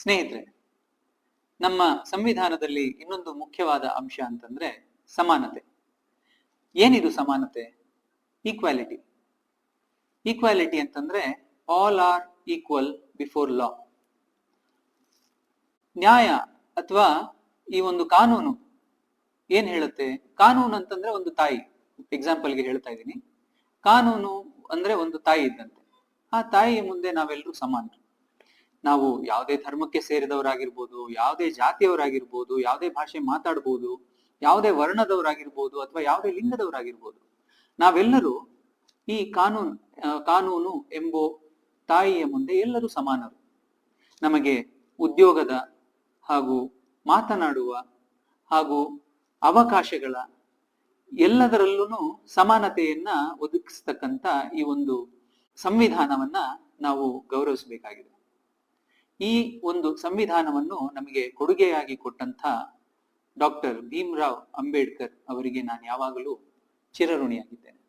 ಸ್ನೇಹಿತರೆ, ನಮ್ಮ ಸಂವಿಧಾನದಲ್ಲಿ ಇನ್ನೊಂದು ಮುಖ್ಯವಾದ ಅಂಶ ಅಂತಂದ್ರೆ ಸಮಾನತೆ. ಏನಿದು ಸಮಾನತೆ? ಈಕ್ವಾಲಿಟಿ. ಈಕ್ವಾಲಿಟಿ ಅಂತಂದ್ರೆ all are equal before law. ನ್ಯಾಯ ಅಥವಾ ಈ ಒಂದು ಕಾನೂನು ಏನ್ ಹೇಳುತ್ತೆ? ಕಾನೂನು ಅಂತಂದ್ರೆ ಒಂದು ತಾಯಿ. ಎಕ್ಸಾಂಪಲ್ಗೆ ಹೇಳ್ತಾ ಇದ್ದೀನಿ. ಕಾನೂನು ಅಂದ್ರೆ ಒಂದು ತಾಯಿ ಇದ್ದಂತೆ. ಆ ತಾಯಿಯ ಮುಂದೆ ನಾವೆಲ್ಲರೂ ಸಮಾನರು. ನಾವು ಯಾವುದೇ ಧರ್ಮಕ್ಕೆ ಸೇರಿದವರಾಗಿರ್ಬೋದು, ಯಾವುದೇ ಜಾತಿಯವರಾಗಿರ್ಬೋದು, ಯಾವುದೇ ಭಾಷೆ ಮಾತಾಡ್ಬೋದು, ಯಾವುದೇ ವರ್ಣದವರಾಗಿರ್ಬೋದು ಅಥವಾ ಯಾವುದೇ ಲಿಂಗದವರಾಗಿರ್ಬೋದು, ನಾವೆಲ್ಲರೂ ಈ ಕಾನೂನು ಎಂಬೋ ತಾಯಿಯ ಮುಂದೆ ಎಲ್ಲರೂ ಸಮಾನರು. ನಮಗೆ ಉದ್ಯೋಗದ ಹಾಗೂ ಮಾತನಾಡುವ ಹಾಗೂ ಅವಕಾಶಗಳ ಎಲ್ಲದರಲ್ಲೂ ಸಮಾನತೆಯನ್ನ ಒದಗಿಸ್ತಕ್ಕಂಥ ಈ ಒಂದು ಸಂವಿಧಾನವನ್ನ ನಾವು ಗೌರವಿಸಬೇಕಾಗಿದೆ. ಈ ಒಂದು ಸಂವಿಧಾನವನ್ನು ನಮಗೆ ಕೊಡುಗೆಯಾಗಿ ಕೊಟ್ಟಂತ ಡಾಕ್ಟರ್ ಭೀಮರಾವ್ ಅಂಬೇಡ್ಕರ್ ಅವರಿಗೆ ನಾನು ಯಾವಾಗಲೂ ಚಿರಋಣಿಯಾಗಿದ್ದೇನೆ.